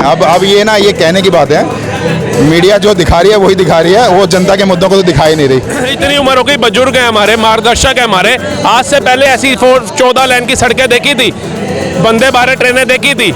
अब ये ना, ये कहने की बात है, मीडिया जो दिखा रही है वही दिखा रही है, वो जनता के मुद्दों को तो दिखा ही नहीं रही। इतनी उम्र हो गई, बुजुर्ग हैं हमारे, मार्गदर्शक है हमारे। आज से पहले ऐसी 14 लेन की सड़कें देखी थी, वंदे भारत ट्रेनें देखी थी,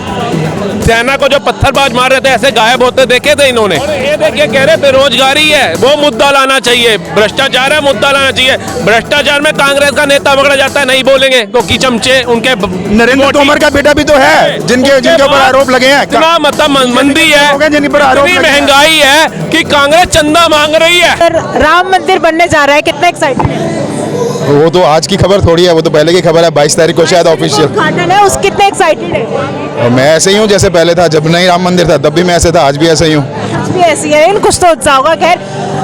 सेना को जो पत्थरबाज मार रहे थे ऐसे गायब होते देखे थे इन्होंने। और ये देखिए कह रहे बेरोजगारी है, वो मुद्दा लाना चाहिए, भ्रष्टाचार है, मुद्दा लाना चाहिए। भ्रष्टाचार में कांग्रेस का नेता पकड़ा जाता है, नहीं बोलेंगे क्योंकि चमचे उनके। नरेंद्र तोमर का बेटा भी तो है जिनके ऊपर आरोप लगे हैं। इतना मतलब मंदी है, जिन पर आरोप, इतनी महंगाई है कि कांग्रेस चंदा मांग रही है। राम मंदिर बनने जा रहा है, कितना एक्साइटेड है? वो तो आज की खबर थोड़ी है, वो तो पहले की खबर है, 22 तारीख को शायद ऑफिशियल उद्घाटन है, उस कितने एक्साइटेड है? और मैं ऐसे ही हूँ जैसे पहले था, जब नहीं राम मंदिर था तब भी मैं ऐसे था, आज भी ऐसे ही हूँ। आज भी ऐसी है, इन कुछ तो उत्साह होगा। खैर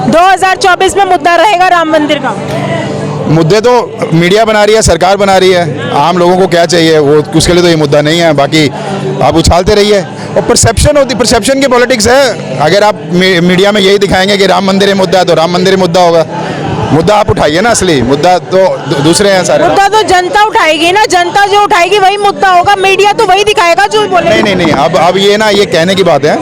2024 में मुद्दा रहेगा राम मंदिर का। मुद्दे तो मीडिया बना रही है, सरकार बना रही है, आम लोगों को क्या चाहिए वो, उसके लिए तो ये मुद्दा नहीं है। बाकी आप उछालते रहिए, और परसेप्शन होती, परसेप्शन की पॉलिटिक्स है। अगर आप मीडिया में यही दिखाएंगे कि राम मंदिर ही मुद्दा है तो राम मंदिर ही मुद्दा होगा। मुद्दा आप उठाइए ना, असली मुद्दा तो दूसरे हैं सारे। मुद्दा तो जनता उठाएगी ना, जनता जो उठाएगी वही मुद्दा होगा, मीडिया तो वही दिखाएगा जो बोले। नहीं, अब ये ना, ये कहने की बात है,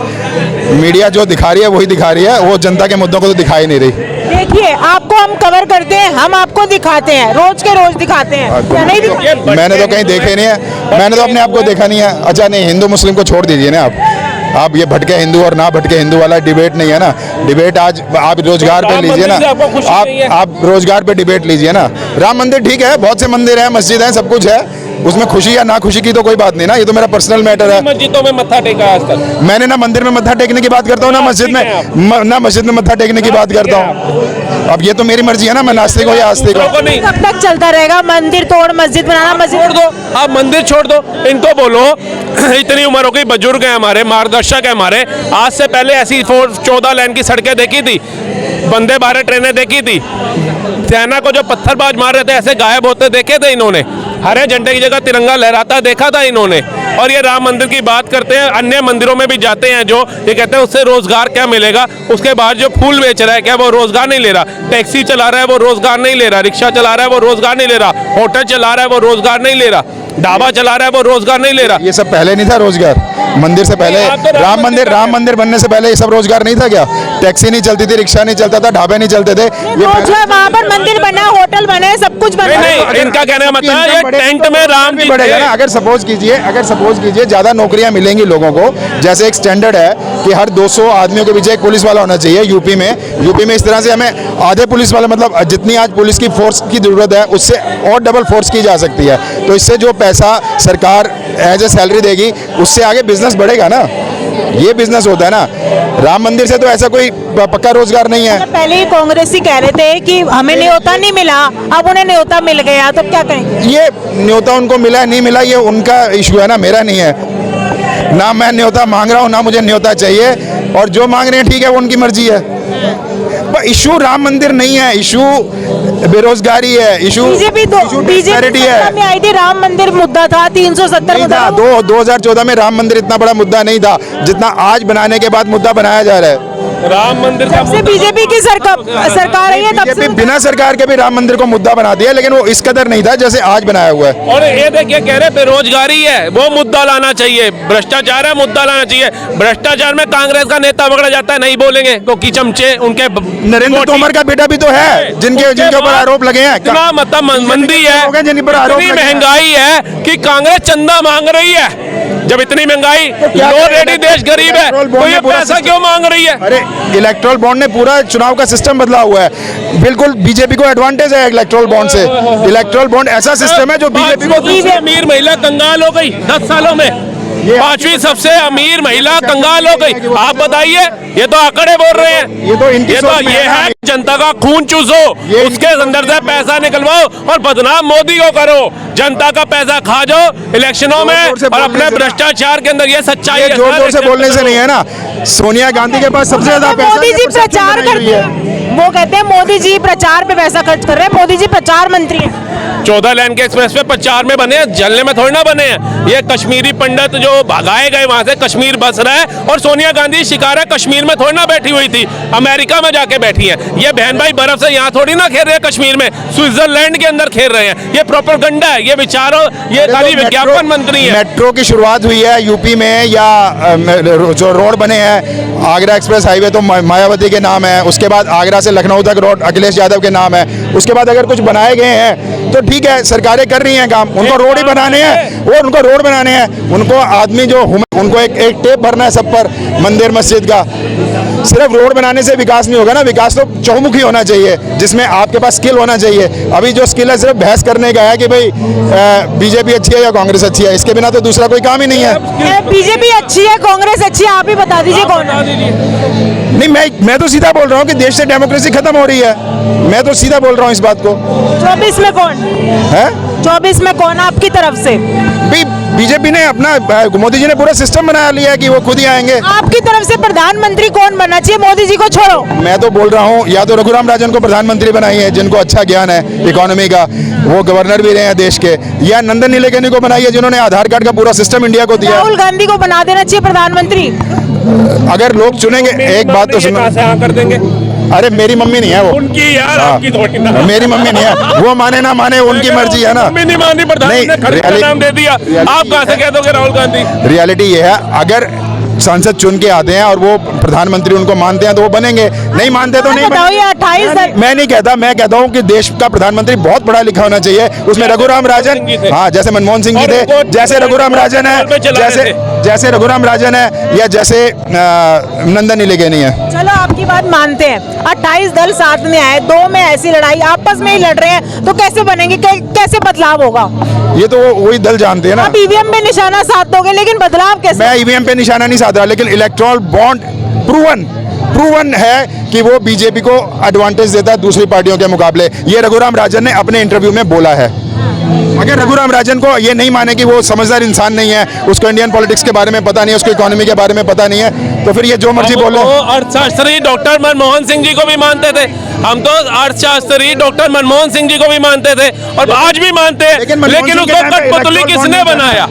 मीडिया जो दिखा रही है वही दिखा रही है, वो जनता के मुद्दों को तो दिखा ही नहीं रही। देखिए, आपको हम कवर करते हैं, हम आपको दिखाते हैं, रोज के रोज दिखाते हैं, या नहीं दिखाते? मैंने तो कहीं देखे नहीं है, मैंने तो अपने आप को देखा नहीं है। अच्छा नहीं, हिंदू मुस्लिम को छोड़ दीजिए ना आप ये भटके हिंदू और ना भटके हिंदू वाला डिबेट नहीं है ना। डिबेट आज आप रोजगार पे लीजिए ना, आप रोजगार पे डिबेट लीजिए ना। राम मंदिर ठीक है, बहुत से मंदिर हैं, मस्जिद है, सब कुछ है, उसमें खुशी या ना खुशी की तो कोई बात नहीं ना, ये तो मेरा पर्सनल मैटर है। मस्जिदों में मत्था टेका आज तक मैंने ना मंदिर में मत्था टेकने की बात करता हूँ, ना मस्जिद में मत्था टेकने की बात करता हूँ। अब ये तो मेरी मर्जी है ना, मैं नास्तिक हूँ या आस्तिक हूँ। कब तक चलता रहेगा मंदिर तोड़ मस्जिद बनाना? मस्जिद छोड़ दो, आप मंदिर छोड़ दो, इनको बोलो इतनी उम्र हो गई, बुजुर्ग हैं हमारे, मार्गदर्शक है हमारे। आज से पहले ऐसी 14 लेन की सड़कें देखी थी, वंदे भारत ट्रेनें देखी थी, सेना को जो पत्थरबाज मार रहे थे ऐसे गायब होते देखे थे इन्होंने। हरे झंडे की जगह तिरंगा लहराता देखा था इन्होंने। और ये राम मंदिर की बात करते हैं, अन्य मंदिरों में भी जाते हैं, जो ये कहते हैं उससे रोजगार क्या मिलेगा। उसके बाद जो फूल बेच रहा है क्या वो रोजगार नहीं ले रहा? टैक्सी चला रहा है वो रोजगार नहीं ले रहा, रिक्शा चला रहा है वो रोजगार नहीं ले रहा, होटल चला रहा है वो रोजगार नहीं ले रहा, ढाबा चला रहा है वो रोजगार नहीं ले रहा। ये सब पहले नहीं था रोजगार? मंदिर से पहले, राम मंदिर बनने से पहले ये सब रोजगार नहीं था क्या? टैक्सी नहीं चलती थी, रिक्शा नहीं चलता था, ढाबे नहीं चलते थे। वहाँ पर मंदिर बना, होटल बने, सब कुछ बना। नहीं, इनका कहने का मतलब है ये टेंट में राम जी बढ़ेगा ना। अगर सपोज कीजिए ज्यादा नौकरियां मिलेंगी लोगों को, जैसे एक स्टैंडर्ड है कि हर 200 आदमियों के पीछे एक पुलिस वाला होना चाहिए यूपी में इस तरह से हमें आधे पुलिस वाले, मतलब जितनी आज पुलिस की फोर्स की जरूरत है उससे और डबल फोर्स की जा सकती है। तो इससे जो पैसा सरकार एज ए सैलरी देगी उससे आगे बिजनेस बढ़ेगा ना, ये बिजनेस होता है ना। राम मंदिर से तो ऐसा कोई पक्का रोजगार नहीं है। पहले ही कांग्रेसी कह रहे थे कि हमें न्योता नहीं मिला, अब उन्हें न्योता मिल गया, तो क्या कहेंगे? ये न्योता उनको मिला नहीं मिला ये उनका इशू है ना, मेरा नहीं है ना। मैं न्योता मांग रहा हूँ ना मुझे न्योता चाहिए, और जो मांग रहे हैं ठीक है, वो उनकी मर्जी है। इशू राम मंदिर नहीं है, इशू बेरोजगारी है, इशू बीजेपी है। में आई थी राम मंदिर मुद्दा था, 370 मुद्दा। 2014 में राम मंदिर इतना बड़ा मुद्दा नहीं था जितना आज बनाने के बाद मुद्दा बनाया जा रहा है। राम मंदिर का बीजेपी की सरकार है, तब से बिना सरकार के भी राम मंदिर को मुद्दा बना दिया, लेकिन वो इस कदर नहीं था जैसे आज बनाया हुआ है। और ये देखिए कह रहे बेरोजगारी है, वो मुद्दा लाना चाहिए, भ्रष्टाचार है, मुद्दा लाना चाहिए। भ्रष्टाचार में कांग्रेस का नेता पकड़ा जाता है, नहीं बोलेंगे क्योंकि चमचे उनके। नरेंद्र तोमर का बेटा भी तो है जिनके ऊपर आरोप लगे हैं। इतना मतलब मंदी है, जिन पर आरोप, इतनी महंगाई है कि कांग्रेस चंदा मांग रही है। जब इतनी महंगाई, ऑलरेडी देश गरीब है, तो ये पैसा क्यों मांग रही है? अरे इलेक्ट्रल बॉन्ड ने पूरा चुनाव का सिस्टम बदला हुआ है। बिल्कुल बीजेपी को एडवांटेज है इलेक्ट्रल बॉन्ड से। इलेक्ट्रल बॉन्ड ऐसा सिस्टम है जो बीजेपी को। सबसे अमीर महिला कंगाल हो गई 10 सालों में, 5वीं सबसे अमीर महिला कंगाल हो गई। आप बताइए, ये तो आंकड़े बोल रहे हैं। ये है जनता का खून चूसो, उसके अंदर से पैसा निकलवाओ और बदनाम मोदी को करो, जनता का पैसा खा जाओ इलेक्शनों में और अपने भ्रष्टाचार के अंदर। ये सच्चाई है, जोर जोर से बोलने से नहीं है ना। सोनिया गांधी के पास सबसे ज्यादा पैसा, मोदी जी प्रचार करते हैं। वो कहते हैं मोदी जी प्रचार पे पैसा खर्च कर रहे हैं, मोदी जी प्रचार मंत्री हैं। 14 लेन के एक्सप्रेस पे प्रचार में बने हैं, जलने में थोड़ी ना बने हैं। ये कश्मीरी पंडित जो भगाए गए वहां से, कश्मीर बस रहा है, और सोनिया गांधी शिकारा कश्मीर में थोड़ी ना बैठी हुई थी, अमेरिका में जाके बैठी है। ये बहन भाई बर्फ से यहाँ थोड़ी ना खेल रहे हैं, कश्मीर में स्विट्जरलैंड के अंदर खेल रहे हैं। ये प्रोपेगेंडा है, ये विचारों, ये खाली विज्ञापन मंत्री है। मेट्रो की शुरुआत हुई है यूपी में, या जो रोड बने हैं, आगरा एक्सप्रेस हाईवे तो मायावती के नाम है, उसके बाद आगरा से लखनऊ तक रोड अखिलेश यादव के नाम है, उसके बाद अगर कुछ बनाए गए हैं तो ठीक है, सरकारें कर रही हैं काम, उनको रोड ही बनाने हैं, वो उनको रोड बनाने हैं, उनको आदमी जो उनको एक टेप भरना है सब पर, मंदिर मस्जिद का। सिर्फ रोड बनाने से विकास नहीं होगा ना, विकास तो चौमुखी होना चाहिए, जिसमें आपके पास स्किल होना चाहिए। अभी जो स्किल है सिर्फ बहस करने का है कि भाई बीजेपी अच्छी है या कांग्रेस अच्छी है, इसके बिना तो दूसरा कोई काम ही नहीं है। बीजेपी अच्छी है, कांग्रेस अच्छी है, आप ही बता दीजिए कौन है? नहीं, मैं तो सीधा बोल रहा हूँ कि देश से डेमोक्रेसी खत्म हो रही है, मैं तो सीधा बोल रहा हूँ इस बात को। 24 में कौन है? 24 में कौन आपकी तरफ से? बीजेपी ने अपना, मोदी जी ने पूरा सिस्टम बना लिया है कि वो खुद ही आएंगे। आपकी तरफ से प्रधानमंत्री कौन बनना चाहिए? मोदी जी को छोड़ो। मैं तो बोल रहा हूँ या तो रघुराम राजन को प्रधानमंत्री बनाइए, जिनको अच्छा ज्ञान है इकोनॉमी का, वो गवर्नर भी रहे हैं देश के, या नंदन नीलेकनी को बनाइए, जिन्होंने आधार कार्ड का पूरा सिस्टम इंडिया को दिया। राहुल गांधी को बना देना चाहिए प्रधानमंत्री। अगर लोग चुनेंगे, एक बात तो सुनो, कर देंगे। अरे मेरी मम्मी नहीं है वो, उनकी यार, आपकी थोड़ी ना। मेरी मम्मी नहीं है, वो माने ना माने उनकी मर्जी है ना। मम्मी नहीं मानी, प्रधानमंत्री ने खर्च का नाम दे दिया, आप कहां से कह दोगे राहुल गांधी? रियलिटी ये है, अगर सांसद चुन के आते हैं और वो प्रधानमंत्री उनको मानते हैं तो वो बनेंगे, नहीं मानते तो नहीं बताओ, ये 28 मैं नहीं कहता, मैं कहता हूँ कि देश का प्रधानमंत्री बहुत पढ़ा लिखा होना चाहिए। उसमें रघुराम राजन, हाँ, जैसे मनमोहन सिंह जी थे, जैसे रघुराम राजन है, जैसे रघुराम राजन है, या जैसे नंदन नीलेकनी है। चलो आपकी बात मानते हैं, 28 दल साथ में आए, 2 में ऐसी लड़ाई, आपस में ही लड़ रहे हैं, तो कैसे बनेंगे, कैसे बदलाव होगा? ये तो वही दल जानते हैं ना। आप ईवीएम पे निशाना साध दोगे, लेकिन बदलाव कैसे? मैं ईवीएम पे निशाना नहीं साध रहा, लेकिन इलेक्टोरल बॉन्ड प्रूवन है कि वो बीजेपी को एडवांटेज देता है दूसरी पार्टियों के मुकाबले। ये रघुराम राजन ने अपने इंटरव्यू में बोला है। अगर रघुराम राजन को ये नहीं माने कि वो समझदार इंसान नहीं है, उसको इंडियन पॉलिटिक्स के बारे में पता नहीं है, उसको इकोनॉमी के बारे में पता नहीं है, तो फिर ये जो मर्जी बोल लो। अर्थशास्त्री डॉक्टर मनमोहन सिंह जी को भी मानते थे, हम तो अर्थशास्त्री डॉक्टर मनमोहन सिंह जी को भी मानते थे, और आज भी मानते हैं, लेकिन उसको कठपुतली किसने बनाया?